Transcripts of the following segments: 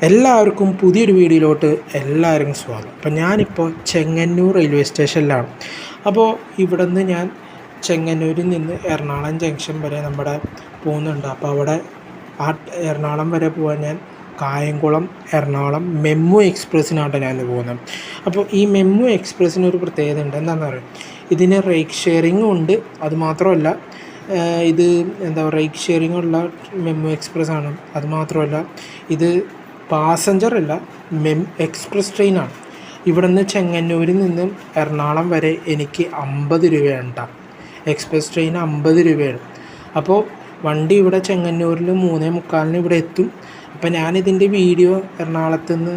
എല്ലാവർക്കും പുതിയൊരു വീഡിയോയിലോട്ട് എല്ലാവർക്കും സ്വാഗതം. അപ്പോൾ ഞാനിപ്പോൾ ചെങ്ങന്നൂർ റെയിൽവേ സ്റ്റേഷനിലാണ്. അപ്പോൾ ഇവിടെ നിന്ന് ഞാൻ ചെങ്ങന്നൂരിൽ നിന്ന് എറണാകുളം ജംഗ്ഷൻ വരെ പോകുന്നുണ്ട്. അപ്പോൾ അവിടെ എറണാകുളം വരെ പോകാൻ ഞാൻ കായംകുളം എറണാകുളം മെമ്മു എക്സ്പ്രസ്സിനാണ് ഞാൻ പോകുന്നത്. അപ്പോൾ ഈ മെമ്മു എക്സ്പ്രസ്സിന് ഒരു പ്രത്യേകത ഉണ്ട്. എന്താണെന്ന് പറയുക, ഇതിന് റൈഡ് ഷെയറിങ്ങും ഉണ്ട്. അതുമാത്രമല്ല, ഇത് റൈഡ് ഷെയറിംഗ് ഉള്ള മെമ്മു എക്സ്പ്രസ് ആണ്. അതുമാത്രമല്ല, ഇത് പാസഞ്ചർ അല്ല, എക്സ്പ്രസ് ട്രെയിനാണ്. ഇവിടെ നിന്ന് ചെങ്ങന്നൂരിൽ നിന്നും എറണാകുളം വരെ എനിക്ക് 50 രൂപയാണ് കേട്ടോ. എക്സ്പ്രസ് ട്രെയിൻ 50 രൂപയാണ്. അപ്പോൾ വണ്ടി ഇവിടെ ചെങ്ങന്നൂരിൽ 3:45 ഇവിടെ എത്തും. അപ്പോൾ ഞാനിതിൻ്റെ വീഡിയോ എറണാകുളത്ത് നിന്ന്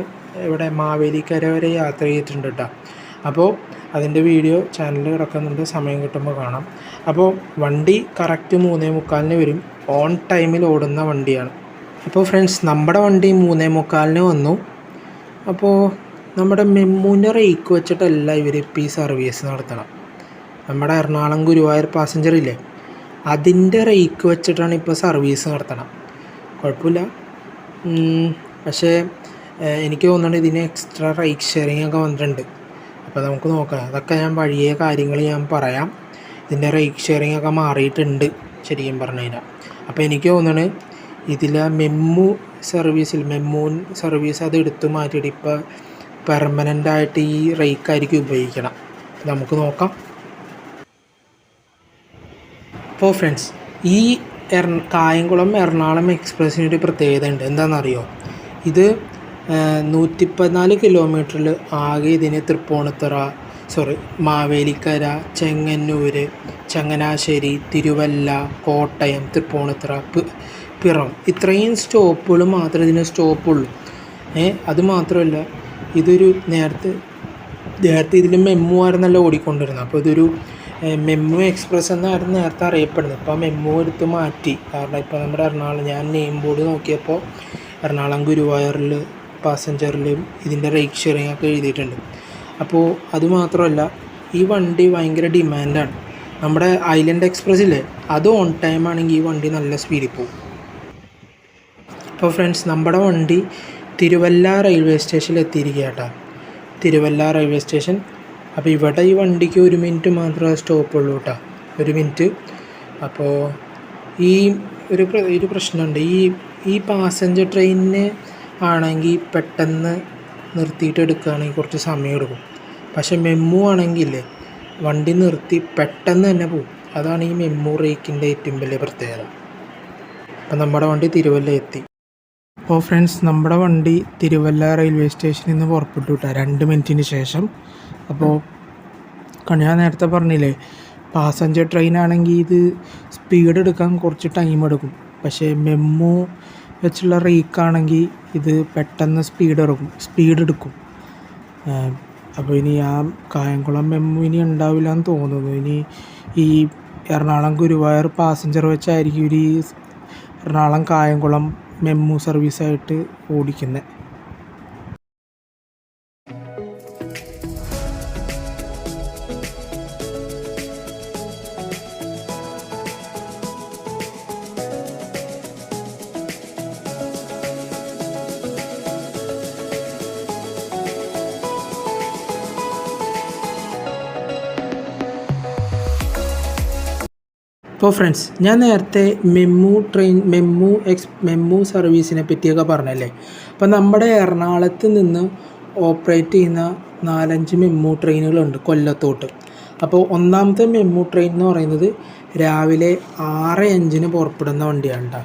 ഇവിടെ മാവേലിക്കര വരെ യാത്ര ചെയ്തിട്ടുണ്ട് കേട്ടോ. അപ്പോൾ അതിൻ്റെ വീഡിയോ ചാനലിൽ കിടക്കുന്നുണ്ട്, സമയം കിട്ടുമ്പോൾ കാണാം. അപ്പോൾ വണ്ടി കറക്റ്റ് 3:45 വരും. ഓൺ ടൈമിൽ ഓടുന്ന വണ്ടിയാണ്. അപ്പോൾ ഫ്രണ്ട്സ്, നമ്മുടെ വണ്ടി 3:45 വന്നു. അപ്പോൾ നമ്മുടെ മെമ്മുവിൻ്റെ റേക്ക് വെച്ചിട്ടല്ല ഇവർ ഇപ്പോൾ ഈ സർവീസ് നടത്തണം. നമ്മുടെ എറണാകുളം ഗുരുവായൂർ പാസഞ്ചർ ഇല്ലേ, അതിൻ്റെ റേക്ക് വെച്ചിട്ടാണ് ഇപ്പോൾ സർവീസ് നടത്തണം. കുഴപ്പമില്ല, പക്ഷേ എനിക്ക് തോന്നുന്നുണ്ട് ഇതിന് എക്സ്ട്രാ റൈഡ് ഷെയറിംഗ് ഒക്കെ വന്നിട്ടുണ്ട്. അപ്പോൾ നമുക്ക് നോക്കാം. അതൊക്കെ ഞാൻ വഴിയെ കാര്യങ്ങൾ ഞാൻ പറയാം. ഇതിൻ്റെ റൈഡ് ഷെയറിംഗ് ഒക്കെ മാറിയിട്ടുണ്ട് ശരിക്കും പറഞ്ഞു കഴിഞ്ഞാൽ. അപ്പോൾ എനിക്ക് തോന്നുന്നത് ഇതിലെ മെമ്മു സർവീസ് അത് എടുത്തു മാറ്റിയിട്ട് ഇപ്പോൾ പെർമനൻ്റായിട്ട് ഈ റേക്കായിരിക്കും ഉപയോഗിക്കണം. നമുക്ക് നോക്കാം. അപ്പോൾ ഫ്രണ്ട്സ്, ഈ കായംകുളം എറണാകുളം എക്സ്പ്രസ്സിനൊരു പ്രത്യേകത ഉണ്ട്. എന്താണെന്നറിയോ, ഇത് 114 കിലോമീറ്ററിൽ ആകെ ഇതിന് മാവേലിക്കര, ചെങ്ങന്നൂർ, ചങ്ങനാശ്ശേരി, തിരുവല്ല, കോട്ടയം, തൃപ്പൂണിത്തുറ, പിറം, ഇത്രയും സ്റ്റോപ്പുകൾ മാത്രമേ ഇതിന് സ്റ്റോപ്പുള്ളൂ. അതുമാത്രമല്ല, ഇതൊരു നേരത്തെ ഇതിൽ മെമ്മു ആയിരുന്നല്ലോ ഓടിക്കൊണ്ടിരുന്നത്. അപ്പോൾ ഇതൊരു മെമ്മു എക്സ്പ്രസ് എന്നായിരുന്നു നേരത്തെ അറിയപ്പെടുന്നത്. ഇപ്പോൾ മെമ്മു എടുത്ത് മാറ്റി. കാരണം ഇപ്പോൾ നമ്മുടെ എറണാകുളം, ഞാൻ നെയിം ബോർഡ് നോക്കിയപ്പോൾ എറണാകുളം ഗുരുവായൂരിൽ പാസഞ്ചറിലും ഇതിൻ്റെ റൈഡ് ഷെയറിംഗ് ഒക്കെ എഴുതിയിട്ടുണ്ട്. അപ്പോൾ അതുമാത്രമല്ല, ഈ വണ്ടി ഭയങ്കര ഡിമാൻഡാണ്. നമ്മുടെ ഐലൻഡ് എക്സ്പ്രസ് ഇല്ലേ, അത് ഓൺ ടൈം ആണെങ്കിൽ ഈ വണ്ടി നല്ല സ്പീഡിൽ പോകും. അപ്പോൾ ഫ്രണ്ട്സ്, നമ്മുടെ വണ്ടി തിരുവല്ല റെയിൽവേ സ്റ്റേഷനിൽ എത്തിയിരിക്കുക കേട്ടോ. Thiruvalla railway station. അപ്പോൾ ഇവിടെ ഈ വണ്ടിക്ക് 1 മിനിറ്റ് മാത്രമേ സ്റ്റോപ്പുള്ളൂ കേട്ടോ, 1 മിനിറ്റ്. അപ്പോൾ ഈ ഒരു പ്രശ്നമുണ്ട്. ഈ പാസഞ്ചർ ട്രെയിനിന് ആണെങ്കിൽ പെട്ടെന്ന് നിർത്തിയിട്ട് എടുക്കുകയാണെങ്കിൽ കുറച്ച് സമയം എടുക്കും. പക്ഷേ മെമ്മു ആണെങ്കിൽ വണ്ടി നിർത്തി പെട്ടെന്ന് തന്നെ പോകും. അതാണ് ഈ മെമ്മു റേക്കിൻ്റെ ഏറ്റവും വലിയ പ്രത്യേകത. അപ്പോൾ നമ്മുടെ വണ്ടി തിരുവല്ല എത്തി. അപ്പോൾ ഫ്രണ്ട്സ്, നമ്മുടെ വണ്ടി തിരുവല്ല റെയിൽവേ സ്റ്റേഷനിൽ നിന്ന് പുറപ്പെട്ടു വിട്ടാൽ 2 മിനിറ്റിന് ശേഷം. അപ്പോൾ ഞാൻ നേരത്തെ പറഞ്ഞില്ലേ, പാസഞ്ചർ ട്രെയിൻ ആണെങ്കിൽ ഇത് സ്പീഡ് എടുക്കാൻ കുറച്ച് ടൈം എടുക്കും. പക്ഷേ മെമ്മു വെച്ചുള്ള റേക്കാണെങ്കിൽ ഇത് പെട്ടെന്ന് സ്പീഡ് എടുക്കും. അപ്പോൾ ഇനി ആ കായംകുളം മെമ്മു ഇനി ഉണ്ടാവില്ല എന്ന് തോന്നുന്നു. ഇനി ഈ എറണാകുളം ഗുരുവായൂർ പാസഞ്ചർ വെച്ചായിരിക്കും ഈ എറണാകുളം കായംകുളം മെമ്മു സർവീസായിട്ട് ഓടിക്കുന്നത്. അപ്പോൾ ഫ്രണ്ട്സ്, ഞാൻ നേരത്തെ മെമ്മു സർവീസിനെ പറ്റിയൊക്കെ പറഞ്ഞല്ലേ. അപ്പോൾ നമ്മുടെ എറണാകുളത്ത് നിന്ന് ഓപ്പറേറ്റ് ചെയ്യുന്ന 4-5 മെമ്മു ട്രെയിനുകളുണ്ട് കൊല്ലത്തോട്ട്. അപ്പോൾ ഒന്നാമത്തെ മെമ്മു ട്രെയിൻ എന്ന് പറയുന്നത് രാവിലെ 6:05 പുറപ്പെടുന്ന വണ്ടിയാണ് കേട്ടോ.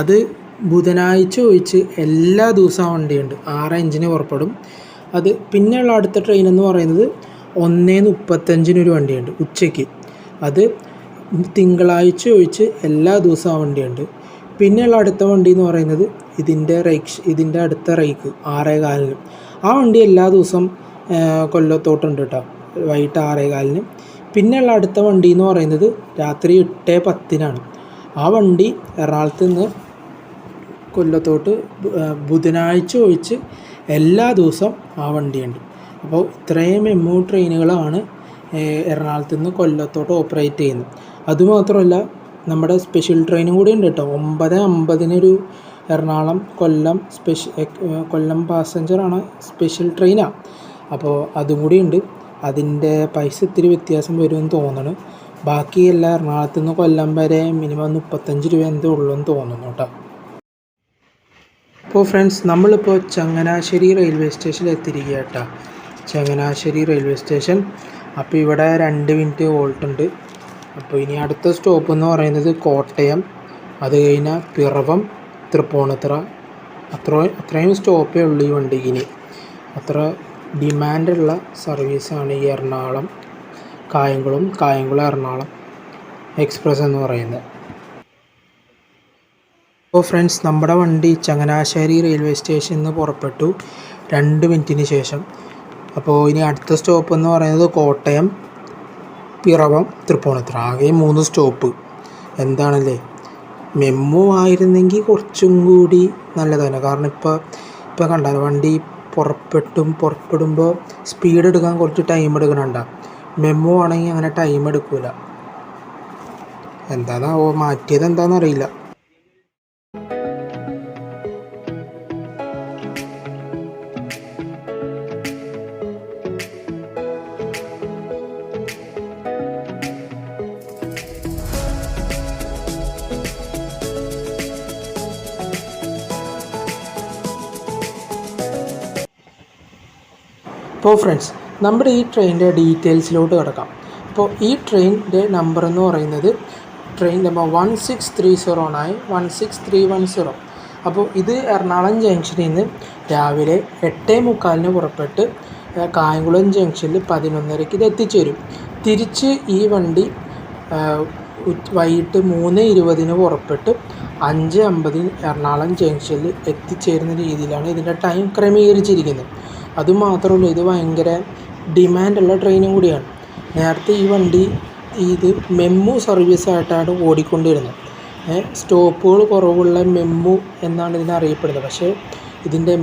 അത് ബുധനാഴ്ച ഒഴിച്ച് എല്ലാ ദിവസവും വണ്ടിയുണ്ട്. 6:05 പുറപ്പെടും. അത് പിന്നെയുള്ള അടുത്ത ട്രെയിൻ എന്ന് പറയുന്നത് 1:35 ഒരു വണ്ടിയുണ്ട് ഉച്ചയ്ക്ക്. അത് തിങ്കളാഴ്ച ഒഴിച്ച് എല്ലാ ദിവസവും ആ വണ്ടിയുണ്ട്. പിന്നെയുള്ള അടുത്ത വണ്ടി എന്ന് പറയുന്നത് ഇതിൻ്റെ അടുത്ത റേക്ക് 6:15. ആ വണ്ടി എല്ലാ ദിവസവും കൊല്ലത്തോട്ടുണ്ട് കേട്ടോ, വൈകിട്ട് 6:15. പിന്നെയുള്ള അടുത്ത വണ്ടി എന്ന് പറയുന്നത് രാത്രി 8:10 ആ വണ്ടി എറണാകുളത്ത് നിന്ന് കൊല്ലത്തോട്ട് ബുധനാഴ്ച ഒഴിച്ച് എല്ലാ ദിവസവും ആ വണ്ടിയുണ്ട്. അപ്പോൾ ഇത്രയും മെമ്മു ട്രെയിനുകളാണ് എറണാകുളത്ത് നിന്ന് കൊല്ലത്തോട്ട് ഓപ്പറേറ്റ് ചെയ്യുന്നത്. അതുമാത്രമല്ല, നമ്മുടെ സ്പെഷ്യൽ ട്രെയിനും കൂടി ഉണ്ട് കേട്ടോ. 9:50 എറണാകുളം കൊല്ലം കൊല്ലം പാസഞ്ചറാണ്, സ്പെഷ്യൽ ട്രെയിനാണ്. അപ്പോൾ അതും കൂടി ഉണ്ട്. അതിൻ്റെ പൈസ ഇത്തിരി വ്യത്യാസം വരുമെന്ന് തോന്നുന്നു. ബാക്കി എല്ലാ എറണാകുളത്തു നിന്ന് കൊല്ലം വരെ മിനിമം 35 രൂപ എന്തോ ഉള്ളൂ എന്ന് തോന്നുന്നു കേട്ടോ. അപ്പോൾ ഫ്രണ്ട്സ്, നമ്മളിപ്പോൾ ചങ്ങനാശ്ശേരി റെയിൽവേ സ്റ്റേഷനിൽ എത്തിയിരിക്കുക കേട്ടോ. Changanassery railway station. അപ്പോൾ ഇവിടെ 2 മിനിറ്റ് ഹോൾട്ട് ഉണ്ട്. അപ്പോൾ ഇനി അടുത്ത സ്റ്റോപ്പ് എന്ന് പറയുന്നത് കോട്ടയം, അത് കഴിഞ്ഞാൽ പിറവം, തൃപ്പൂണിത്തുറ. അത്രയും സ്റ്റോപ്പേ ഉള്ളൂ ഈ വണ്ടിക്ക്. ഇനി അത്ര ഡിമാൻഡുള്ള സർവീസാണ് ഈ എറണാകുളം കായംകുളം എറണാകുളം എക്സ്പ്രസ് എന്ന് പറയുന്നത്. അപ്പോൾ ഫ്രണ്ട്സ്, നമ്മുടെ വണ്ടി ചങ്ങനാശ്ശേരി റെയിൽവേ സ്റ്റേഷനിൽ നിന്ന് പുറപ്പെട്ടു 2 മിനിറ്റിന് ശേഷം. അപ്പോൾ ഇനി അടുത്ത സ്റ്റോപ്പ് എന്ന് പറയുന്നത് കോട്ടയം, പിറവം, തൃപ്പൂണിത്തുറ. ആകെ 3 സ്റ്റോപ്പ്. എന്താണല്ലേ, മെമ്മു ആയിരുന്നെങ്കിൽ കുറച്ചും കൂടി നല്ലതാണ്. കാരണം ഇപ്പോൾ കണ്ടാൽ വണ്ടി പുറപ്പെടുമ്പോൾ സ്പീഡ് എടുക്കാൻ കുറച്ച് ടൈം എടുക്കണുണ്ട. മെമ്മു ആണെങ്കിൽ അങ്ങനെ ടൈം എടുക്കില്ല. എന്താണോ മാറ്റിയത് എന്താണെന്നറിയില്ല. അപ്പോൾ ഫ്രണ്ട്സ്, നമ്മുടെ ഈ ട്രെയിനിൻ്റെ ഡീറ്റെയിൽസിലോട്ട് കിടക്കാം. അപ്പോൾ ഈ ട്രെയിനിൻ്റെ നമ്പർ എന്ന് പറയുന്നത് ട്രെയിൻ നമ്പർ 16309 16310. അപ്പോൾ ഇത് എറണാകുളം ജംഗ്ഷനിൽ നിന്ന് രാവിലെ 8:45 പുറപ്പെട്ട് കായംകുളം ജംഗ്ഷനിൽ 11:30 ഇത് എത്തിച്ചേരും. തിരിച്ച് ഈ വണ്ടി വൈകിട്ട് 3:20 പുറപ്പെട്ട് 5:50 എറണാകുളം ജംഗ്ഷനിൽ എത്തിച്ചേരുന്ന രീതിയിലാണ് ഇതിൻ്റെ ടൈം ക്രമീകരിച്ചിരിക്കുന്നത്. അതുമാത്രമല്ല, ഇത് ഭയങ്കര ഡിമാൻഡുള്ള ട്രെയിനും കൂടിയാണ്. നേരത്തെ ഈ വണ്ടി ഇത് മെമ്മു സർവീസായിട്ടാണ് ഓടിക്കൊണ്ടിരുന്നത്. സ്റ്റോപ്പുകൾ കുറവുള്ള മെമ്മു എന്നാണ് ഇതിനറിയപ്പെടുന്നത്. പക്ഷേ ഇതിൻ്റെ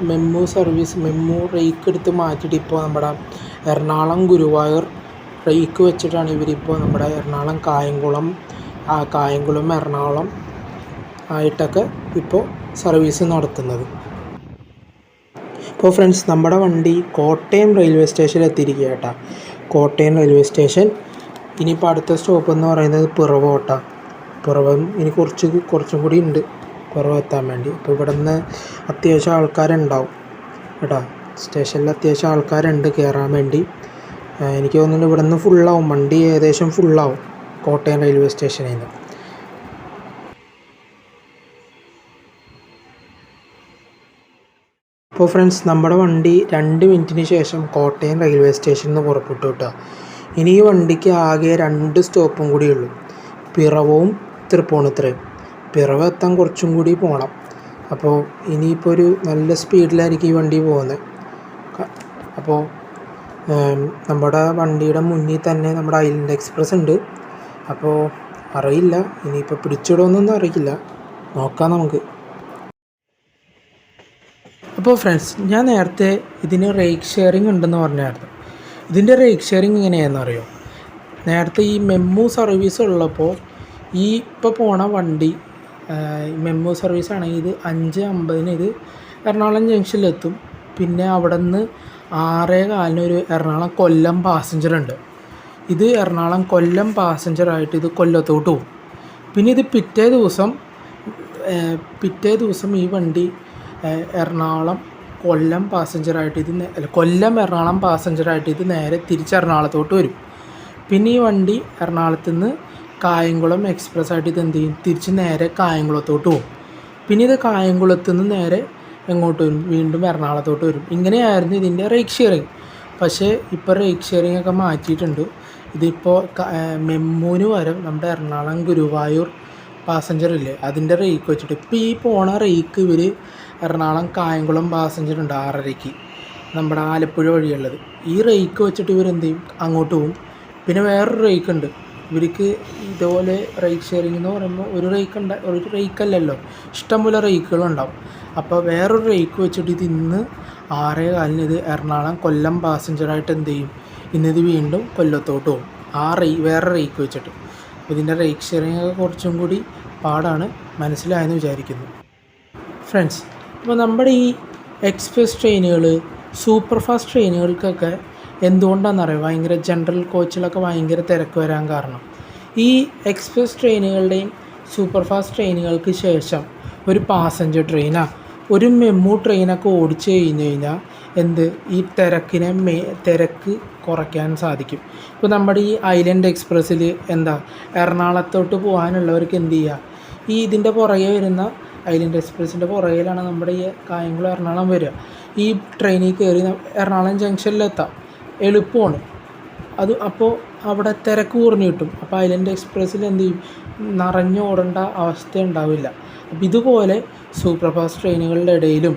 മെമ്മു സർവീസ്, മെമ്മു റേക്ക് എടുത്ത് മാറ്റിയിട്ട് ഇപ്പോൾ നമ്മുടെ എറണാകുളം ഗുരുവായൂർ റേക്ക് വെച്ചിട്ടാണ് ഇവരിപ്പോൾ നമ്മുടെ എറണാകുളം കായംകുളം എറണാകുളം ആയിട്ടൊക്കെ ഇപ്പോൾ സർവീസ് നടത്തുന്നത്. അപ്പോൾ ഫ്രണ്ട്സ്, നമ്മുടെ വണ്ടി കോട്ടയം റെയിൽവേ സ്റ്റേഷനിൽ എത്തിയിരിക്കുക കേട്ടോ. Kottayam railway station. ഇനിയിപ്പോൾ അടുത്ത സ്റ്റോപ്പ് എന്ന് പറയുന്നത് പിറവം. ഇനി കുറച്ചും കൂടി ഉണ്ട് പിറവം എത്താൻ വേണ്ടി. അപ്പോൾ ഇവിടെ നിന്ന് അത്യാവശ്യം ആൾക്കാരുണ്ടാവും കേട്ടോ. സ്റ്റേഷനിൽ അത്യാവശ്യം ആൾക്കാരുണ്ട് കയറാൻ വേണ്ടി. എനിക്ക് തോന്നുന്നു ഇവിടെ നിന്ന് ഫുള്ളാവും, വണ്ടി ഏകദേശം ഫുള്ളാവും കോട്ടയം റെയിൽവേ സ്റ്റേഷനിൽ നിന്ന്. അപ്പോൾ ഫ്രണ്ട്സ്, നമ്മുടെ വണ്ടി 2 മിനിറ്റിന് ശേഷം കോട്ടയം റെയിൽവേ സ്റ്റേഷനിൽ നിന്ന് പുറപ്പെട്ടു കേട്ടോ. ഇനി ഈ വണ്ടിക്ക് ആകെ 2 സ്റ്റോപ്പും കൂടിയുള്ളൂ, പിറവവും തൃപ്പൂണിത്തുറയും. പിറവം എത്താൻ കുറച്ചും കൂടി പോകണം. അപ്പോൾ ഇനിയിപ്പോൾ ഒരു നല്ല സ്പീഡിലായിരിക്കും ഈ വണ്ടി പോകുന്നത്. അപ്പോൾ നമ്മുടെ വണ്ടിയുടെ മുന്നിൽ തന്നെ നമ്മുടെ ഐലൻഡ് എക്സ്പ്രസ് ഉണ്ട്. അപ്പോൾ അറിയില്ല, ഇനിയിപ്പോൾ പിടിച്ചിടുമെന്നൊന്നും അറിയില്ല, നോക്കാം നമുക്ക്. അപ്പോൾ ഫ്രണ്ട്സ്, ഞാൻ നേരത്തെ ഇതിന് റേക്ക് ഷെയറിംഗ് ഉണ്ടെന്ന് പറഞ്ഞായിരുന്നു. ഇതിൻ്റെ റേക്ക് ഷെയറിംഗ് എങ്ങനെയാണെന്ന് അറിയോ? നേരത്തെ ഈ മെമ്മു സർവീസ് ഉള്ളപ്പോൾ ഇപ്പോൾ പോണ വണ്ടി മെമ്മു സർവീസ് ആണെങ്കിൽ ഇത് 5:50 ഇത് എറണാകുളം ജംഗ്ഷനിലെത്തും. പിന്നെ അവിടെ നിന്ന് 6:15 ഒരു എറണാകുളം കൊല്ലം പാസഞ്ചർ ഉണ്ട്. ഇത് എറണാകുളം കൊല്ലം പാസഞ്ചറായിട്ട് ഇത് കൊല്ലത്തോട്ട് പോകും. പിന്നെ ഇത് പിറ്റേ ദിവസം ഈ വണ്ടി എറണാകുളം കൊല്ലം പാസഞ്ചറായിട്ട് കൊല്ലം എറണാകുളം പാസഞ്ചറായിട്ട് ഇത് നേരെ തിരിച്ച് എറണാകുളത്തോട്ട് വരും. പിന്നെ ഈ വണ്ടി എറണാകുളത്ത് നിന്ന് കായംകുളം എക്സ്പ്രസ് ആയിട്ട് ഇത് എന്ത് ചെയ്യും, തിരിച്ച് നേരെ കായംകുളത്തോട്ട് പോകും. പിന്നെ ഇത് കായംകുളത്ത് നിന്ന് നേരെ എങ്ങോട്ട് വരും, വീണ്ടും എറണാകുളത്തോട്ട് വരും. ഇങ്ങനെയായിരുന്നു ഇതിൻ്റെ റേക്ക് ഷെയറിങ്. പക്ഷേ ഇപ്പോൾ റേക്ക് ഷെയറിങ് ഒക്കെ മാറ്റിയിട്ടുണ്ട്. ഇതിപ്പോൾ മെമ്മുവിന് പകരം നമ്മുടെ എറണാകുളം ഗുരുവായൂർ പാസഞ്ചർ ഇല്ലേ, അതിൻ്റെ റേക്ക് വെച്ചിട്ട് ഇപ്പോൾ ഈ പോണ റേക്ക് ഇവർ എറണാകുളം കായംകുളം പാസഞ്ചർ ഉണ്ട് 6:30 നമ്മുടെ ആലപ്പുഴ വഴിയുള്ളത്. ഈ റേക്ക് വെച്ചിട്ട് ഇവരെന്ത് ചെയ്യും, അങ്ങോട്ട് പോകും. പിന്നെ വേറൊരു റേക്ക് ഉണ്ട് ഇവർക്ക്. ഇതുപോലെ റേക്ക് ഷെയറിംഗ് എന്ന് പറയുമ്പോൾ ഒരു റേക്കല്ലല്ലോ, ഇഷ്ടംപോലെ റേക്കുകളുണ്ടാവും. അപ്പോൾ വേറൊരു റേക്ക് വെച്ചിട്ട് ഇത് ഇന്ന് 6:15 ഇത് എറണാകുളം കൊല്ലം പാസഞ്ചറായിട്ട് എന്ത് ചെയ്യും, ഇന്നിത് വീണ്ടും കൊല്ലത്തോട്ട് പോകും വേറെ റേക്ക് വെച്ചിട്ട്. അപ്പോൾ ഇതിൻ്റെ റേക്ക് ഷെയറിംഗ് ഒക്കെ കുറച്ചും കൂടി പാടാണ്. മനസ്സിലായെന്ന് വിചാരിക്കുന്നു. ഫ്രണ്ട്സ്, അപ്പോൾ നമ്മുടെ ഈ എക്സ്പ്രസ് ട്രെയിനുകൾ, സൂപ്പർ ഫാസ്റ്റ് ട്രെയിനുകൾക്കൊക്കെ എന്തുകൊണ്ടാണെന്നറിയാം ഭയങ്കര ജനറൽ കോച്ചിലൊക്കെ ഭയങ്കര തിരക്ക് വരാൻ കാരണം? ഈ എക്സ്പ്രസ് ട്രെയിനുകളുടെയും സൂപ്പർ ഫാസ്റ്റ് ട്രെയിനുകൾക്ക് ശേഷം ഒരു പാസഞ്ചർ ട്രെയിനാ ഒരു മെമു ട്രെയിനൊക്കെ ഓടിച്ചു കഴിഞ്ഞാൽ ഈ തിരക്ക് കുറയ്ക്കാൻ സാധിക്കും. ഇപ്പോൾ നമ്മുടെ ഈ ഐലൻഡ് എക്സ്പ്രസ്സിൽ എറണാകുളത്തോട്ട് പോകാനുള്ളവർക്ക് എന്ത് ചെയ്യുക, ഇതിൻ്റെ പുറകെ വരുന്ന ഐലൻഡ് എക്സ്പ്രസ്സിൻ്റെ പുറകിലാണ് നമ്മുടെ ഈ കായംകുളം എറണാകുളം വരിക. ഈ ട്രെയിനിൽ കയറി എറണാകുളം ജംഗ്ഷനിലെത്താം, എളുപ്പമാണ് അത്. അപ്പോൾ അവിടെ തിരക്ക് കുറഞ്ഞു കിട്ടും. അപ്പോൾ ഐലൻഡ് എക്സ്പ്രസ്സിൽ നിറഞ്ഞോടേണ്ട അവസ്ഥ ഉണ്ടാവില്ല. അപ്പോൾ ഇതുപോലെ സൂപ്പർ ഫാസ്റ്റ് ട്രെയിനുകളുടെ ഇടയിലും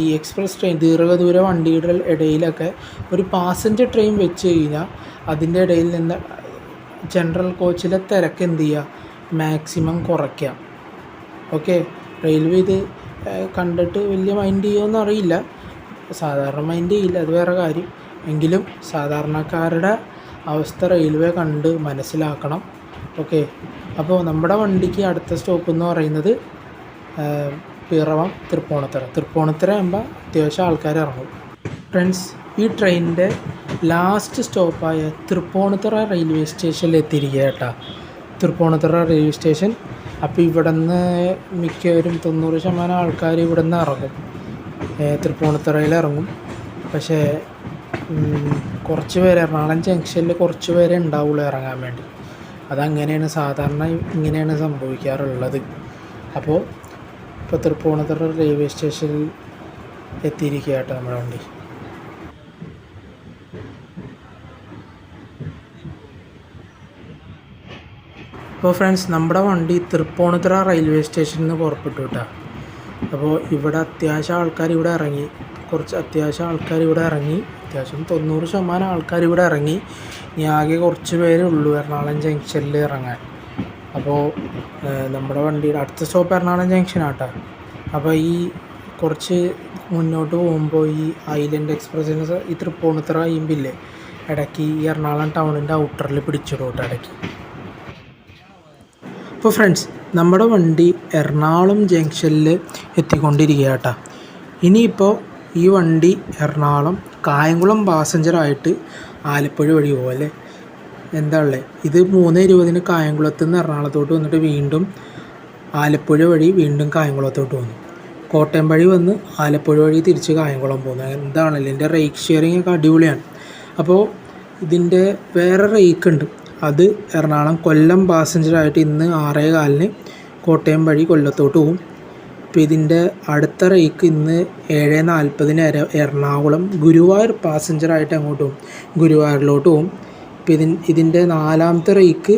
ഈ എക്സ്പ്രസ് ട്രെയിൻ ദീർഘദൂര വണ്ടിയുടെ ഇടയിലൊക്കെ ഒരു പാസഞ്ചർ ട്രെയിൻ വെച്ച് കഴിഞ്ഞാൽ അതിൻ്റെ ഇടയിൽ നിന്ന് ജനറൽ കോച്ചിലെ തിരക്ക് മാക്സിമം കുറയ്ക്കാം. ഓക്കെ, റെയിൽവേ ഇത് കണ്ടിട്ട് വലിയ മൈൻഡ് ചെയ്യുമെന്ന് അറിയില്ല. സാധാരണ മൈൻഡ് ചെയ്യില്ല, അത് വേറെ കാര്യം. എങ്കിലും സാധാരണക്കാരുടെ അവസ്ഥ റെയിൽവേ കണ്ട് മനസ്സിലാക്കണം. ഓക്കെ, അപ്പോൾ നമ്മുടെ വണ്ടിക്ക് അടുത്ത സ്റ്റോപ്പ് എന്ന് പറയുന്നത് പിറവം തൃപ്പൂണിത്തുറ ആകുമ്പോൾ അത്യാവശ്യം ആൾക്കാർ ഇറങ്ങും. ഫ്രണ്ട്സ്, ഈ ട്രെയിനിൻ്റെ ലാസ്റ്റ് സ്റ്റോപ്പായ തൃപ്പൂണിത്തുറ റെയിൽവേ സ്റ്റേഷനിൽ എത്തിയിരിക്കുക കേട്ടോ. Tripunithura railway station. അപ്പോൾ ഇവിടെ നിന്ന് മിക്കവരും 90% ആൾക്കാർ ഇവിടെ നിന്ന് ഇറങ്ങും, തൃപ്പൂണിത്തുറയിൽ ഇറങ്ങും. പക്ഷേ കുറച്ച് പേര് എറണാകുളം ജംഗ്ഷനിൽ കുറച്ച് പേരെ ഉണ്ടാവുള്ളൂ ഇറങ്ങാൻ വേണ്ടി. അതങ്ങനെയാണ്, സാധാരണ ഇങ്ങനെയാണ് സംഭവിക്കാറുള്ളത്. അപ്പോൾ ഇപ്പോൾ തൃപ്പൂണിത്തുറ റെയിൽവേ സ്റ്റേഷനിൽ എത്തിയിരിക്കുക കേട്ടോ നമ്മുടെ വണ്ടി. അപ്പോൾ ഫ്രണ്ട്സ്, നമ്മുടെ വണ്ടി തൃപ്പൂണിത്തുറ റെയിൽവേ സ്റ്റേഷനിൽ നിന്ന് പുറപ്പെട്ടു കേട്ടോ. അപ്പോൾ ഇവിടെ അത്യാവശ്യം ആൾക്കാർ ഇവിടെ ഇറങ്ങി, അത്യാവശ്യം 90% ആൾക്കാർ ഇവിടെ ഇറങ്ങി. ഇനി ആകെ കുറച്ച് പേരേ ഉള്ളൂ എറണാകുളം ജംഗ്ഷനിൽ ഇറങ്ങാൻ. അപ്പോൾ നമ്മുടെ വണ്ടിയുടെ അടുത്ത സ്റ്റോപ്പ് എറണാകുളം ജംഗ്ഷനാട്ടോ. അപ്പോൾ ഈ കുറച്ച് മുന്നോട്ട് പോകുമ്പോൾ ഈ ഐലൻഡ് എക്സ്പ്രസ്സിന് ഈ തൃപ്പൂണിത്തുറ കഴിയുമ്പില്ലേ, ഇടയ്ക്ക് ഈ എറണാകുളം ടൗണിൻ്റെ ഔട്ടറിൽ പിടിച്ചിടും കേട്ടോ ഇടയ്ക്ക്. അപ്പോൾ ഫ്രണ്ട്സ്, നമ്മുടെ വണ്ടി എറണാകുളം ജംഗ്ഷനിൽ എത്തിക്കൊണ്ടിരിക്കുക കേട്ടോ. ഇനിയിപ്പോൾ ഈ വണ്ടി എറണാകുളം കായംകുളം പാസഞ്ചറായിട്ട് ആലപ്പുഴ വഴി പോകും അല്ലേ, എന്താ ഉള്ളത്. ഇത് 3:20 കായംകുളത്ത് നിന്ന് എറണാകുളത്തോട്ട് വന്നിട്ട് വീണ്ടും ആലപ്പുഴ വഴി വീണ്ടും കായംകുളത്തോട്ട് വന്നു. കോട്ടയം വഴി വന്ന് ആലപ്പുഴ വഴി തിരിച്ച് കായംകുളം പോകുന്നു. എന്താണല്ലോ ഇതിൻ്റെ റേക്ക് ഷെയറിങ് ഒക്കെ അടിപൊളിയാണ്. അപ്പോൾ ഇതിൻ്റെ വേറെ റേക്ക് ഉണ്ട്, അത് എറണാകുളം കൊല്ലം പാസഞ്ചറായിട്ട് ഇന്ന് 6:15 കോട്ടയം വഴി കൊല്ലത്തോട്ട് പോകും. ഇപ്പോൾ ഇതിൻ്റെ അടുത്ത റേക്ക് ഇന്ന് 7:40 എറണാകുളം ഗുരുവായൂർ പാസഞ്ചറായിട്ട് അങ്ങോട്ട് പോകും, ഗുരുവായൂരിലോട്ട് പോകും. ഇപ്പോൾ ഇതിൻ്റെ 4ാമത്തെ റേക്ക്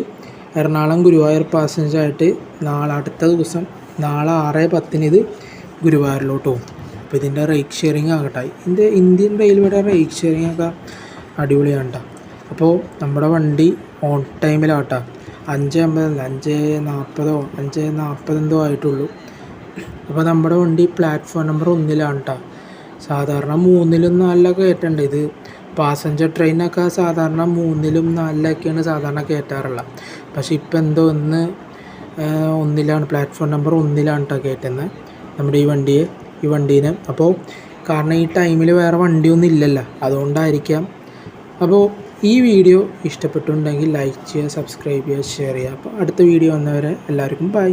എറണാകുളം ഗുരുവായൂർ പാസഞ്ചറായിട്ട് അടുത്ത ദിവസം നാളെ 6:10 ഇത് ഗുരുവായൂരിലോട്ട് പോകും. അപ്പോൾ ഇതിൻ്റെ റേക്ക് ഷെയറിങ് ആകട്ടെ, ഇതിൻ്റെ ഇന്ത്യൻ റെയിൽവേയുടെ റേക്ക് ഷെയറിങ് ഒക്കെ അടിപൊളിയാണ് കേട്ടോ. അപ്പോൾ നമ്മുടെ വണ്ടി ഓൺ ടൈമിലാട്ടോ, 5:40 എന്തോ ആയിട്ടുള്ളൂ. അപ്പോൾ നമ്മുടെ വണ്ടി പ്ലാറ്റ്ഫോം നമ്പർ 1-ലാണ് കേട്ടോ. സാധാരണ 3-ലും 4-ലൊക്കെ കയറ്റേണ്ട, ഇത് പാസഞ്ചർ ട്രെയിനൊക്കെ സാധാരണ 3-ലും 4-ലൊക്കെയാണ് സാധാരണ കയറ്റാറുള്ളത്. പക്ഷേ ഇപ്പോൾ എന്തോ 1-ലാണ്, പ്ലാറ്റ്ഫോം നമ്പർ 1-ലാണ് കേട്ടോ കയറ്റുന്നത് നമ്മുടെ ഈ വണ്ടീനെ. അപ്പോൾ കാരണം ഈ ടൈമിൽ വേറെ വണ്ടിയൊന്നും ഇല്ലല്ലോ, അതുകൊണ്ടായിരിക്കാം. അപ്പോൾ ഈ വീഡിയോ ഇഷ്ടപ്പെട്ടിട്ടുണ്ടെങ്കിൽ ലൈക്ക് ചെയ്യുക, സബ്സ്ക്രൈബ് ചെയ്യുക, ഷെയർ ചെയ്യുക. അപ്പോൾ അടുത്ത വീഡിയോ വന്നവരെ എല്ലാവർക്കും ബൈ.